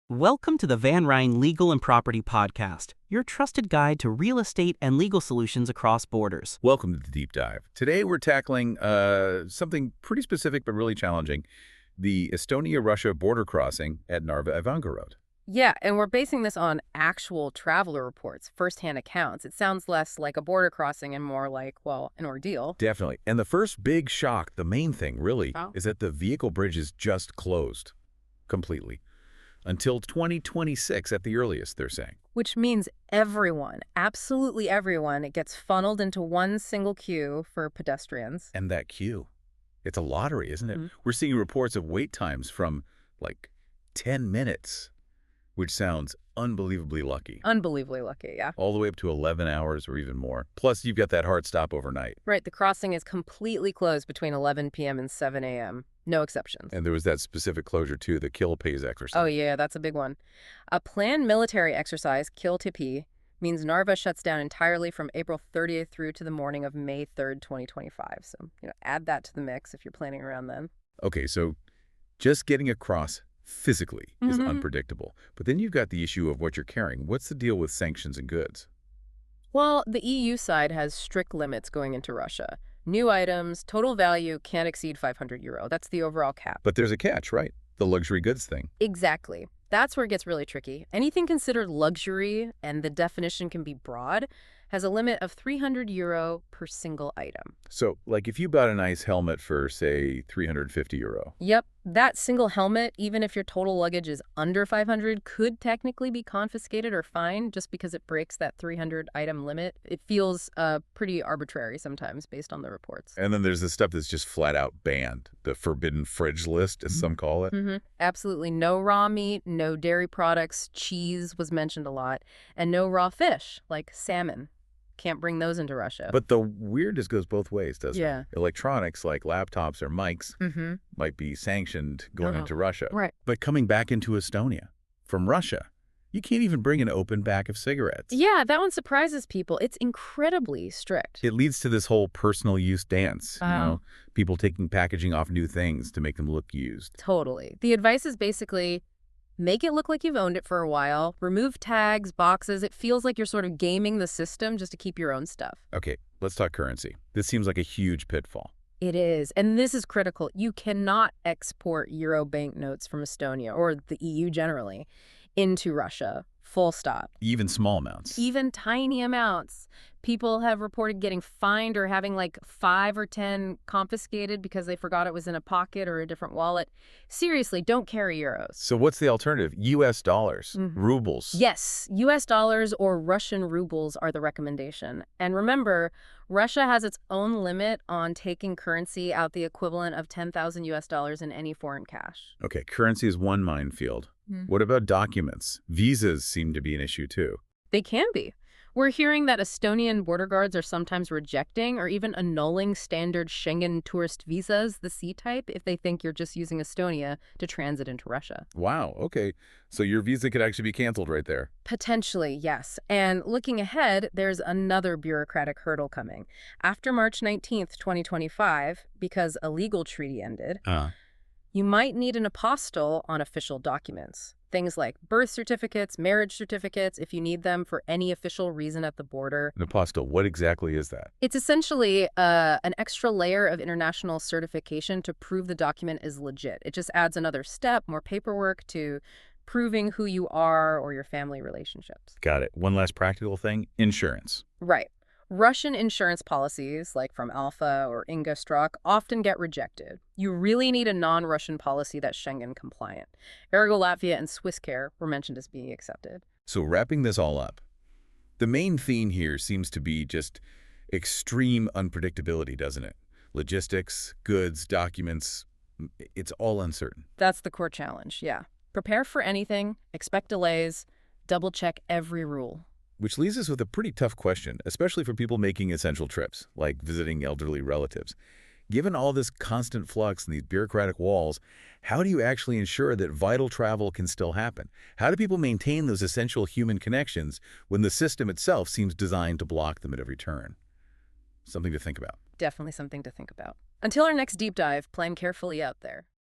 Welcome to the Van Ryn Legal and Property Podcast, your trusted guide to real estate and legal solutions across borders. Welcome to the deep dive. Today we're tackling something pretty specific but really challenging, the Estonia-Russia border crossing at Narva, Ivangorod. Yeah, and we're basing this on actual traveler reports, firsthand accounts. It sounds less like a border crossing and more like, well, an ordeal. Definitely. And the first big shock, the main thing really, Oh. is that the vehicle bridge is just closed completely until 2026 at the earliest, they're saying. Which means everyone, absolutely everyone, it gets funneled into one single queue for pedestrians. And that queue, it's a lottery, isn't it? Mhm. We're seeing reports of wait times from like 10 minutes, which sounds unbelievably lucky. Unbelievably lucky, yeah. All the way up to 11 hours or even more. Plus, you've got that hard stop overnight. Right, the crossing is completely closed between 11 p.m. and 7 a.m. No exceptions. And there was that specific closure, too, the kill pays exercise. Oh, yeah, that's a big one. A planned military exercise, Kill Tipi, means Narva shuts down entirely from April 30th through to the morning of May 3rd, 2025. So, add that to the mix if you're planning around then. Okay, so just getting across physically is Mhm. unpredictable. But then you've got the issue of what you're carrying. What's the deal with sanctions and goods? Well, the EU side has strict limits going into Russia. New items, total value can't exceed 500 euro. That's the overall cap. But there's a catch, right? The luxury goods thing. Exactly. That's where it gets really tricky. Anything considered luxury, and the definition can be broad, has a limit of 300 euro per single item. So, like if you bought a nice helmet for, say, 350 euro. Yep, that single helmet, even if your total luggage is under 500, could technically be confiscated or fined just because it breaks that 300 item limit. It feels pretty arbitrary sometimes based on the reports. And then there's the stuff that's just flat out banned, the forbidden fridge list, as some call it. Absolutely no raw meat, no dairy products, cheese was mentioned a lot, and no raw fish like salmon. Can't bring those into Russia. But the weirdness goes both ways, doesn't Yeah. it? Electronics like laptops or mics might be sanctioned going into Russia. Right. But coming back into Estonia from Russia, you can't even bring an open pack of cigarettes. Yeah, that one surprises people. It's incredibly strict. It leads to this whole personal use dance, people taking packaging off new things to make them look used. Totally. The advice is basically make it look like you've owned it for a while, remove tags, boxes. It feels like you're sort of gaming the system just to keep your own stuff. Okay, let's talk currency. This seems like a huge pitfall. It is. And this is critical. You cannot export euro banknotes from Estonia, or the EU generally, into Russia. Full stop. Even small amounts. Even tiny amounts. People have reported getting fined or having like 5 or 10 confiscated because they forgot it was in a pocket or a different wallet. Seriously, don't carry euros. So what's the alternative? U.S. dollars, rubles. Yes, US dollars or Russian rubles are the recommendation. And remember, Russia has its own limit on taking currency out the equivalent of 10,000 US dollars in any foreign cash. Okay, currency is one minefield. What about documents? Visas seem to be an issue too. They can be. We're hearing that Estonian border guards are sometimes rejecting or even annulling standard Schengen tourist visas, the C-type, if they think you're just using Estonia to transit into Russia. Wow, okay. So your visa could actually be canceled right there. Potentially, yes. And looking ahead, there's another bureaucratic hurdle coming. After March 19th, 2025, because a legal treaty ended, you might need an apostille on official documents. Things like birth certificates, marriage certificates, if you need them for any official reason at the border. An apostille, what exactly is that? It's essentially an extra layer of international certification to prove the document is legit. It just adds another step, more paperwork to proving who you are or your family relationships. Got it. One last practical thing, insurance. Right. Russian insurance policies, like from Alpha or Inga Strzok, often get rejected. You really need a non-Russian policy that's Schengen compliant. Ergo Latvia and Swisscare were mentioned as being accepted. So wrapping this all up, the main theme here seems to be just extreme unpredictability, doesn't it? Logistics, goods, documents, it's all uncertain. That's the core challenge, yeah. Prepare for anything, expect delays, double-check every rule. Which leaves us with a pretty tough question, especially for people making essential trips, like visiting elderly relatives. Given all this constant flux and these bureaucratic walls, how do you actually ensure that vital travel can still happen? How do people maintain those essential human connections when the system itself seems designed to block them at every turn? Something to think about. Definitely something to think about. Until our next deep dive, plan carefully out there.